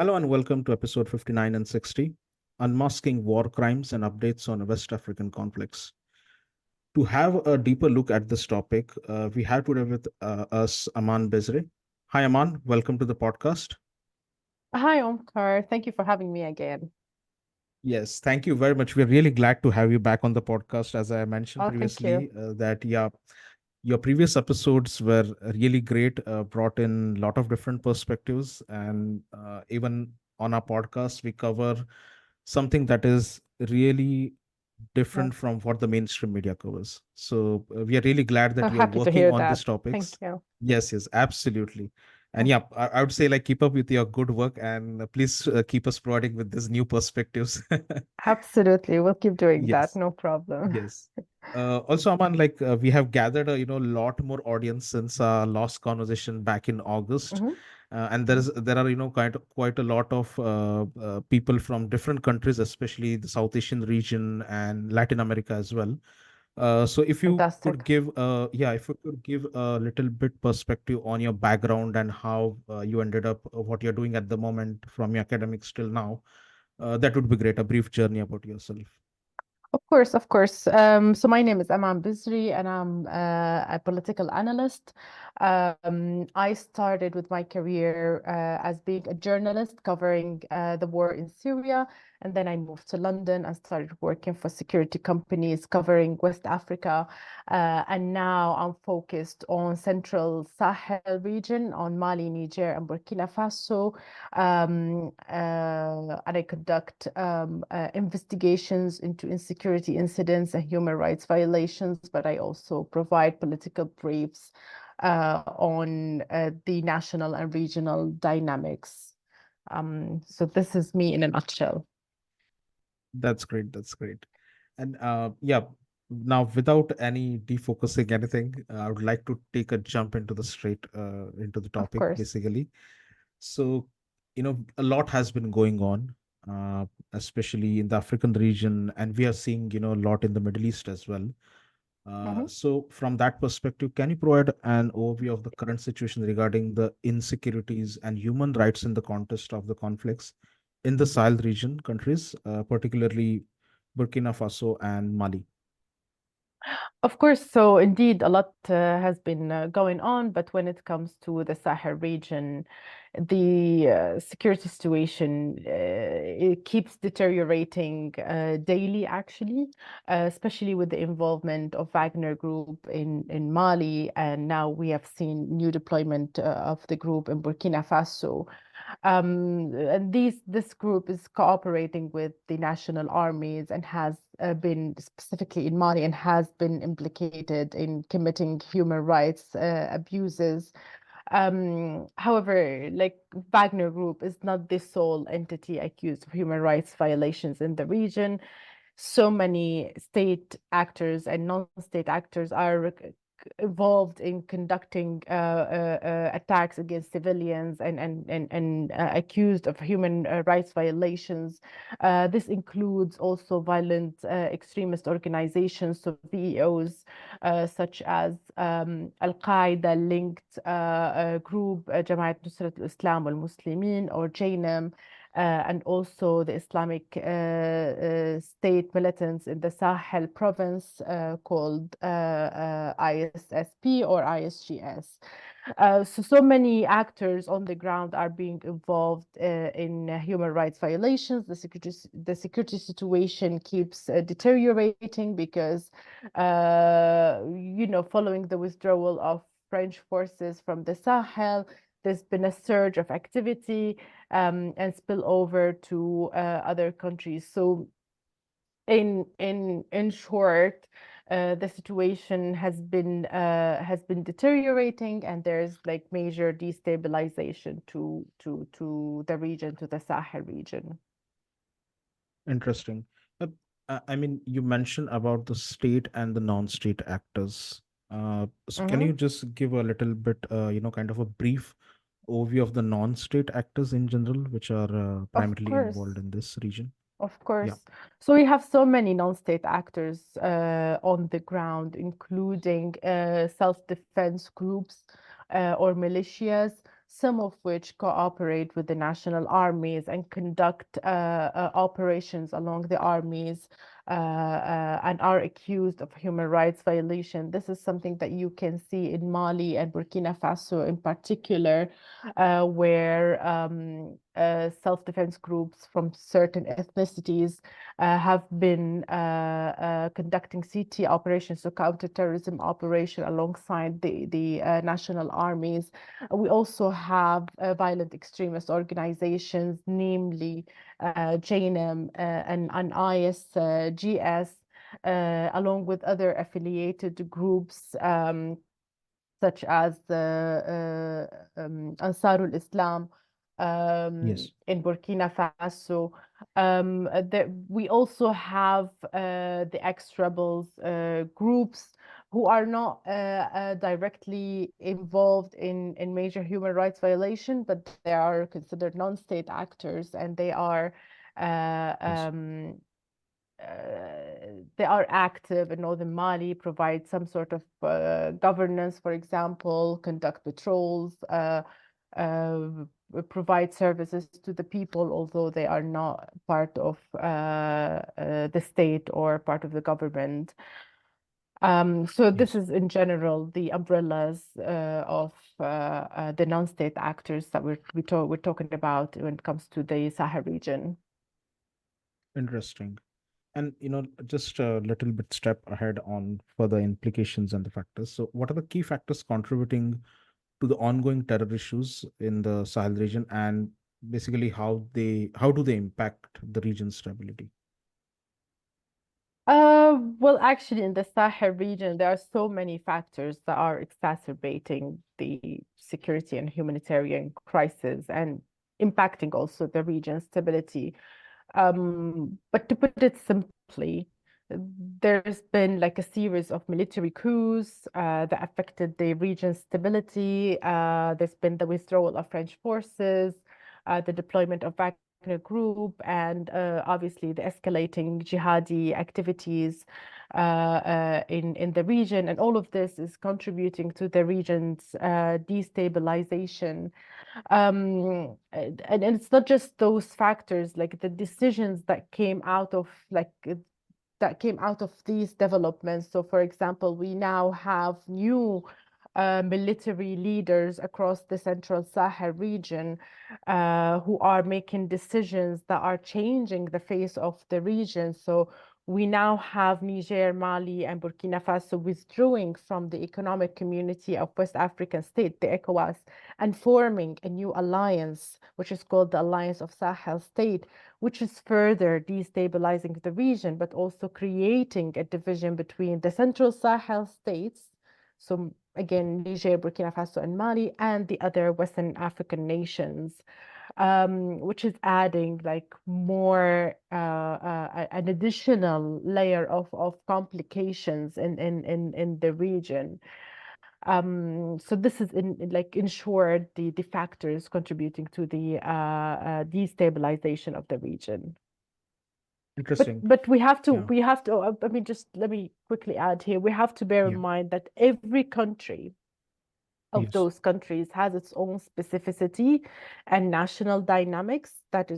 Hello and welcome to episode 59 and 60, Unmasking War Crimes and Updates on West African Conflicts. To have a deeper look at this topic, we have today with us Aman Bezreh. Hi, Aman. Welcome to the podcast. Hi, Omkar. Thank you for having me again. Yes, thank you very much. We're really glad to have you back on the podcast. As I mentioned Oh, thank you. previously, your previous episodes were really great, brought in a lot of different perspectives, and even on our podcast, we cover something that is really Yeah. different from what the mainstream media covers. So we are really glad So that you're happy to working hear on these that. Thank topics. you. Yes, yes, absolutely. And Mm. yeah, I would say like keep up with your good work and please keep us providing with these new perspectives. Absolutely. We'll keep doing that. Yes. No problem. Yes. Also, Aman, we have gathered a lot more audience since our last conversation back in August, hmm and there are kind of quite a lot of people from different countries, especially the South Asian region and Latin America as well. So if you could Fantastic. give, if you could give a little bit perspective on your background and how you ended up what you're doing at the moment from your academics till now, that would be great. A brief journey about yourself. Of course, of course. So my name is Aman Bezreh, and I'm a political analyst. I started with my career as being a journalist covering the war in Syria, and then I moved to London and started working for security companies covering West Africa. And now I'm focused on Central Sahel region, on Mali, Niger, and Burkina Faso. And I conduct investigations into insecurity incidents and human rights violations, but I also provide political briefs on the national and regional dynamics. So this is me in a nutshell. That's great. That's great. And now without any defocusing anything, I would like to take a jump into the straight into the Of topic course. basically. So, a lot has been going on, especially in the African region, and we are seeing, a lot in the Middle East as well. Mhm. So, from that perspective, can you provide an overview of the current situation regarding the insecurities and human rights in the context of the conflicts in the Sahel region countries, particularly Burkina Faso and Mali? Of course, so indeed, a lot has been going on, but when it comes to the Sahel region, the security situation it keeps deteriorating daily, actually, especially with the involvement of Wagner Group in Mali, and now we have seen new deployment of the group in Burkina Faso. And this group is cooperating with the national armies and has been specifically in Mali and has been implicated in committing human rights abuses. However, like Wagner Group is not the sole entity accused of human rights violations in the region. So many state actors and non-state actors are involved in conducting attacks against civilians and accused of human rights violations. This includes also violent extremist organizations, so VEOs, such as Al-Qaeda linked group Jamaat Nusrat al-Islam wal-Muslimin, or JNIM, and also the Islamic State militants in the Sahel province called ISSP or ISGS. So many actors on the ground are being involved in human rights violations. The security situation keeps deteriorating because, following the withdrawal of French forces from the Sahel, there's been a surge of activity and spill over to other countries. So in short, the situation has been deteriorating, and there's like major destabilization to the region, to the Sahel region. Interesting. Uh, I mean, you mentioned about the state and the non-state actors. So can Mhm. you just give a little bit, kind of a brief overview of the non-state actors in general, which are Of primarily involved course. in this region? Of Yeah. course. So we have so many non-state actors on the ground, including self-defense groups or militias, some of which cooperate with the national armies and conduct operations along the armies and are accused of human rights violation. This is something that you can see in Mali and Burkina Faso in particular, where self-defense groups from certain ethnicities have been conducting CT operations, so counterterrorism operation alongside the national armies. We also have violent extremist organizations, namely JNM and ISGS, along with other affiliated groups such as Ansarul Islam Yes. in Burkina Faso. We also have the ex-rebels groups who are not directly involved in major human rights violation, but they are considered non-state actors, and Yes. they are active in northern Mali, provide some sort of governance, for example, conduct patrols, uh, provide services to the people, although they are not part of the state or part of the government. So this Yes. is in general the umbrellas of the non-state actors that we're talking about when it comes to the Sahel region. Interesting. And just a little bit step ahead on further implications and the factors. So, what are the key factors contributing to the ongoing terror issues in the Sahel region, and basically how do they impact the region's stability? Well, actually, in the Sahel region, there are so many factors that are exacerbating the security and humanitarian crisis and impacting also the region's stability. But to put it simply, there's been like a series of military coups that affected the region's stability. There's been the withdrawal of French forces, the deployment of Wagner Group, and obviously the escalating jihadi activities in the region. And all of this is contributing to the region's destabilization. And it's not just those factors, like the decisions that came out of these developments. So, for example, we now have new military leaders across the Central Sahel region who are making decisions that are changing the face of the region. So we now have Niger, Mali, and Burkina Faso withdrawing from the Economic Community of West African States, the ECOWAS, and forming a new alliance, which is called the Alliance of Sahel State, which is further destabilizing the region, but also creating a division between the Central Sahel states. So again, Niger, Burkina Faso, and Mali, and the other Western African nations, which is adding like more an additional layer of complications in the region. So this is in short the factors contributing to the destabilization of the region. Interesting. But Yeah. we have to I mean, just let me quickly add here, we have to bear in Yeah. mind that every country of Yes. those countries has its own specificity and national dynamics that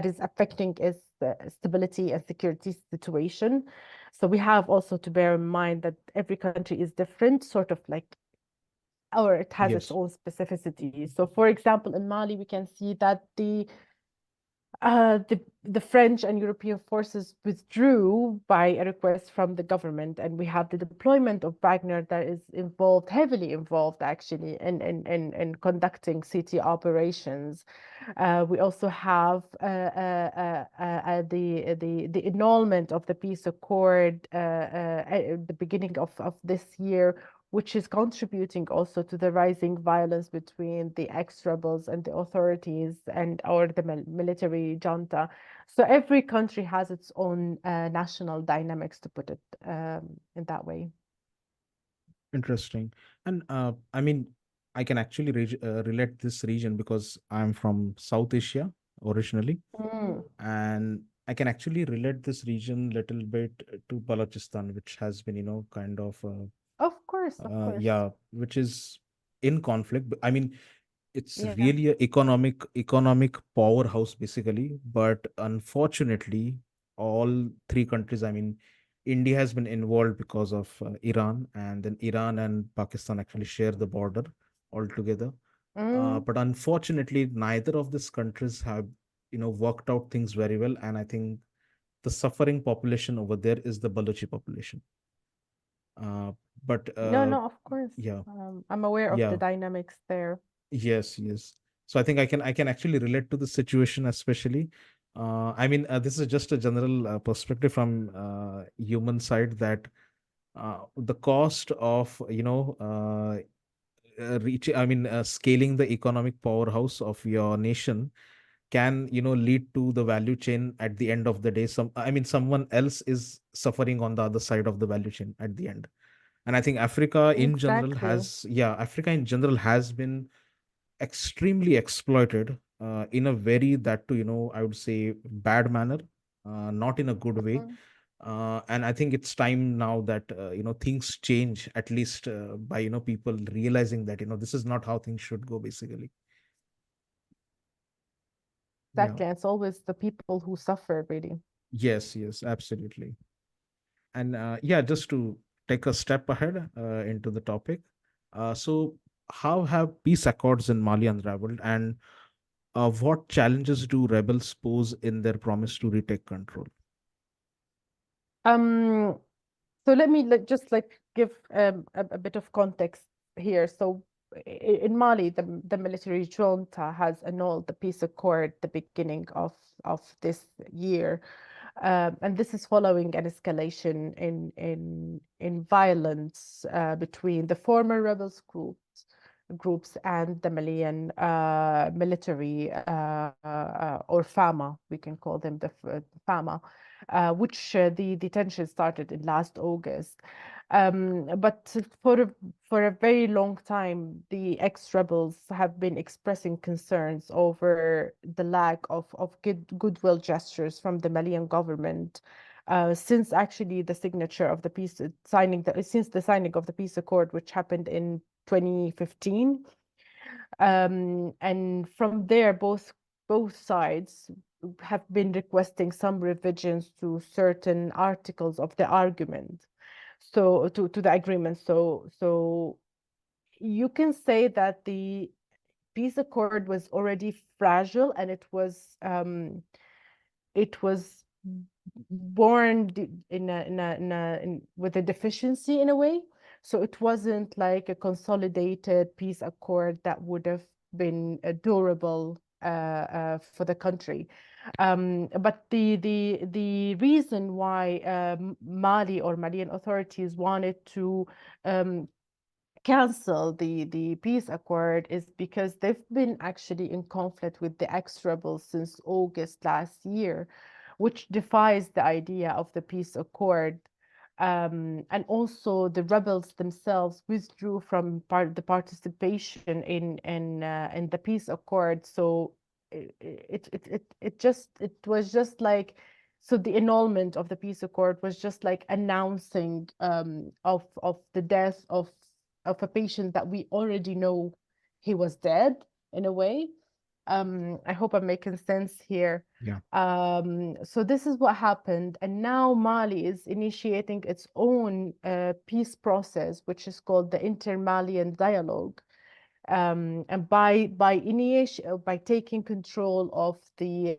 is affecting its stability and security situation. So we have also to bear in mind that every country is different, sort of like, or it has its Yes. own specificity. So, for example, in Mali, we can see that the French and European forces withdrew by a request from the government, and we have the deployment of Wagner that is heavily involved actually in conducting city operations. We also have the annulment of the peace accord at the beginning of this year, which is contributing also to the rising violence between the ex-rebels and the authorities and or the military junta. So every country has its own national dynamics, to put it in that way. Interesting. And I mean, I can actually relate this region because I'm from South Asia originally, Mm. and I can actually relate this region little bit to Balochistan, which has been, kind of Of course, of course. yeah, which is in conflict. I mean, it's Yeah. really a economic powerhouse basically. But unfortunately, all three countries, I mean, India has been involved because of Iran, and then Iran and Pakistan actually share the border altogether. Mm. But unfortunately, neither of these countries have, worked out things very well. And I think the suffering population over there is the Balochi population. Uh, but No, no, of course. yeah, I'm aware of the yeah, dynamics there. yes, yes. So I think I can actually relate to the situation, especially. I mean, this is just a general perspective from human side, that the cost of scaling the economic powerhouse of your nation can lead to the value chain at the end of the day. Someone else is suffering on the other side of the value chain at the end. And I think Exactly. Africa in general has been extremely exploited in a very, that too, I would say, bad manner, not in a good way. Mhm. And I think it's time now that things change, at least by people realizing that this is not how things should go basically. Yeah. Exactly. And it's always the people who suffer, really. Yes, yes, absolutely. And yeah, just to take a step ahead into the topic, so how have peace accords in Mali unraveled, and what challenges do rebels pose in their promise to retake control? Um, so let me just give a bit of context here. So in Mali, the military junta has annulled the peace accord at the beginning of this year. And this is following an escalation in violence between the former rebels groups and the Malian military or FAMA, we can call them the FAMA, which the tension started in last August. But for a very long time, the ex-rebels have been expressing concerns over the lack of goodwill gestures from the Malian government since actually the signature of the peace signing since the signing of the peace accord, which happened in 2015. And from there, both sides have been requesting some revisions to certain articles of the argument, so to the agreement. So you can say that the peace accord was already fragile, and it was born with a deficiency in a way. So it wasn't like a consolidated peace accord that would have been durable for the country. But the reason why Mali or Malian authorities wanted to um, cancel the peace accord is because they've been actually in conflict with the ex-rebels since August last year, which defies the idea of the peace accord. And also the rebels themselves withdrew from the participation in the peace accord. So it was just like, so the annulment of the peace accord was just like announcing of the death of a patient that we already know he was dead in a way. I hope I'm making sense here. Yeah. So this is what happened, and now Mali is initiating its own peace process, which is called the Inter-Malian Dialogue. And by taking control of the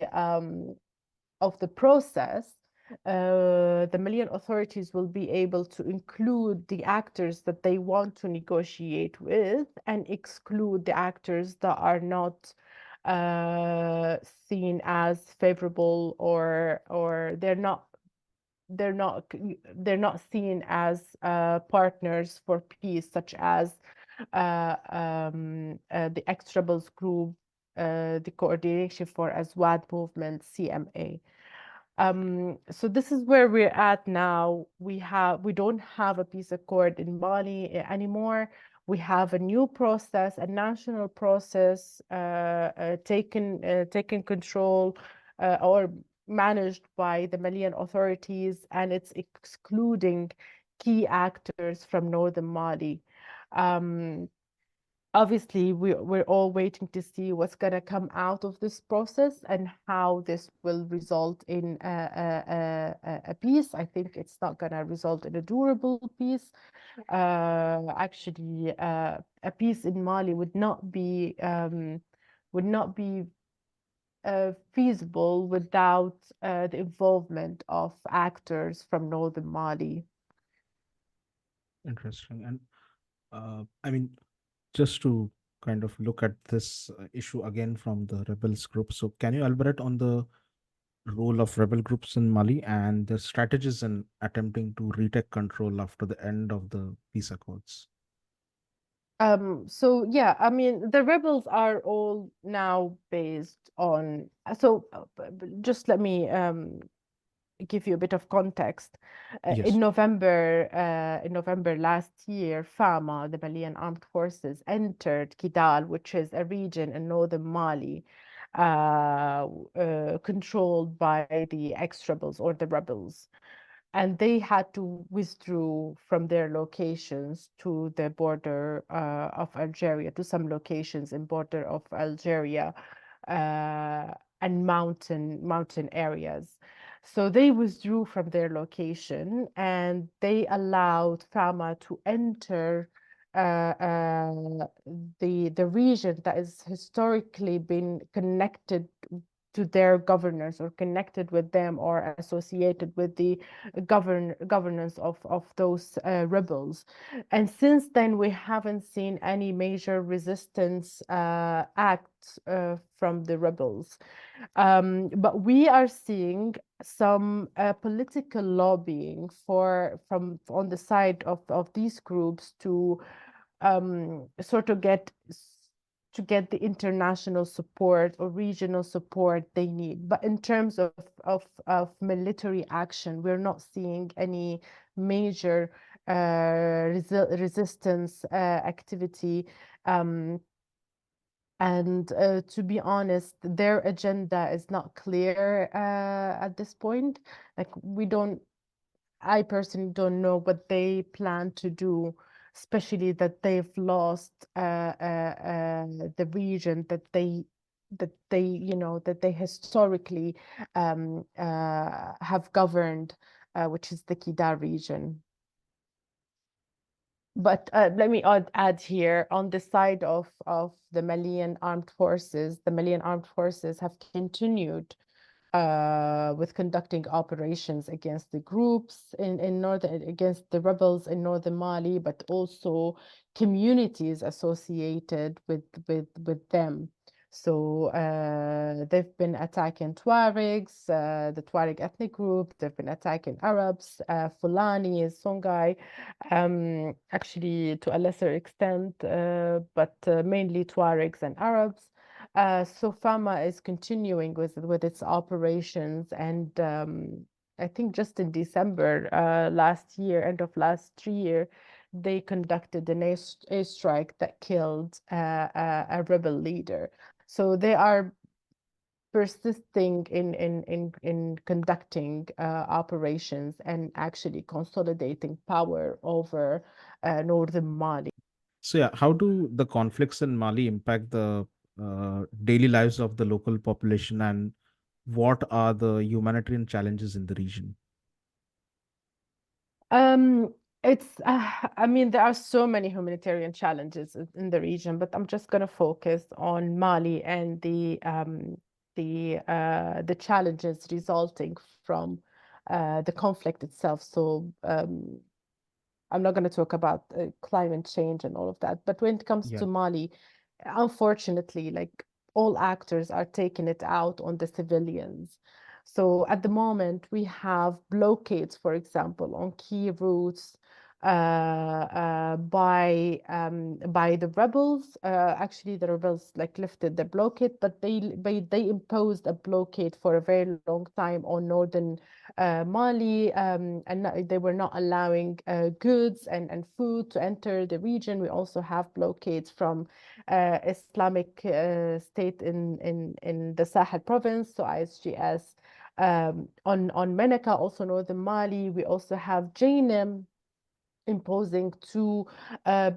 process, the Malian authorities will be able to include the actors that they want to negotiate with and exclude the actors that are not uh, seen as favorable, or they're not seen as partners for peace, such as the ex-rebels group, the Coordination for Azawad Movement, CMA. So this is where we're at now. We don't have a peace accord in Mali anymore. We have a new process, a national process, taken control or managed by the Malian authorities, and it's excluding key actors from northern Mali. Um, obviously we're all waiting to see what's going to come out of this process and how this will result in a peace. I think it's not going to result in a durable peace. Actually, a peace in Mali would not be feasible without the involvement of actors from northern Mali. Interesting. And I mean, just to kind of look at this issue again from the rebels group. So, can you elaborate on the role of rebel groups in Mali and their strategies in attempting to retake control after the end of the peace accords? So yeah, I mean, the rebels are all now based on, just let me give you a bit of context. Yes. In November last year, FAMA, the Malian Armed Forces, entered Kidal, which is a region in northern Mali, controlled by the ex-rebels or the rebels, and they had to withdraw from their locations to the border of Algeria, to some locations in border of Algeria, uh, and mountain areas. So they withdrew from their location and they allowed FAMA to enter the region that is historically been connected to their governors or connected with them or associated with the governance of those rebels. And since then, we haven't seen any major resistance acts from the rebels. But we are seeing some political lobbying from on the side of these groups to sort of get the international support or regional support they need. But in terms of military action, we're not seeing any major resistance activity. And to be honest, their agenda is not clear at this point. Like I personally don't know what they plan to do, especially that they've lost the region that they historically have governed, which is the Kidal region. But let me add here on the side of the Malian armed forces, the Malian armed forces have continued with conducting operations against the groups in northern, against the rebels in northern Mali, but also communities associated with them. So they've been attacking Tuaregs, the Tuareg ethnic group. They've been attacking Arabs, Fulani, Songhai, actually to a lesser extent, but mainly Tuaregs and Arabs. So FAMA is continuing with its operations, and I think just in December last year, end of last year, they conducted an airstrike that killed a rebel leader. So they are persisting in conducting operations and actually consolidating power over northern Mali. So, yeah, how do the conflicts in Mali impact the daily lives of the local population, and what are the humanitarian challenges in the region? Um, I mean, there are so many humanitarian challenges in the region, but I'm just going to focus on Mali and the challenges resulting from the conflict itself. So I'm not going to talk about climate change and all of that. But when it comes Yeah. to Mali, unfortunately, like all actors are taking it out on the civilians. So at the moment, we have blockades, for example, on key routes by the rebels. Actually, the rebels like lifted the blockade, but they imposed a blockade for a very long time on northern Mali, and they were not allowing goods and food to enter the region. We also have blockades from Islamic State in the Sahel province, so ISGS. On MENA, also northern Mali, we also have JNIM imposing two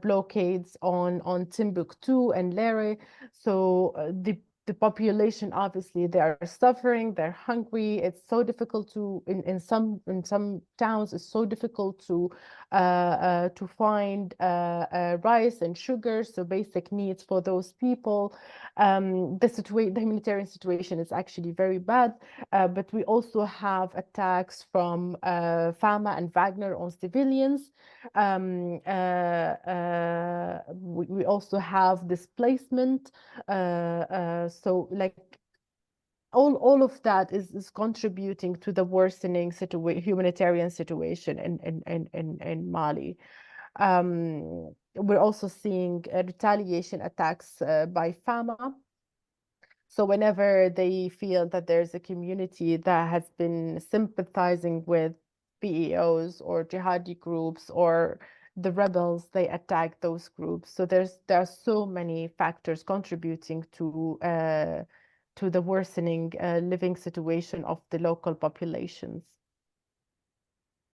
blockades on Timbuktu and Lere. So the population, obviously, they are suffering, they're hungry. It's so difficult to in some towns, it's so difficult to find rice and sugar, so basic needs for those people. The humanitarian situation is actually very bad, but we also have attacks from Fama and Wagner on civilians. We also have displacement. So like all of that is contributing to the worsening humanitarian situation in Mali. We're also seeing retaliation attacks by Fama. So whenever they feel that there's a community that has been sympathizing with VEOs or jihadi groups or the rebels, they attack those groups. So there are so many factors contributing to the worsening living situation of the local populations.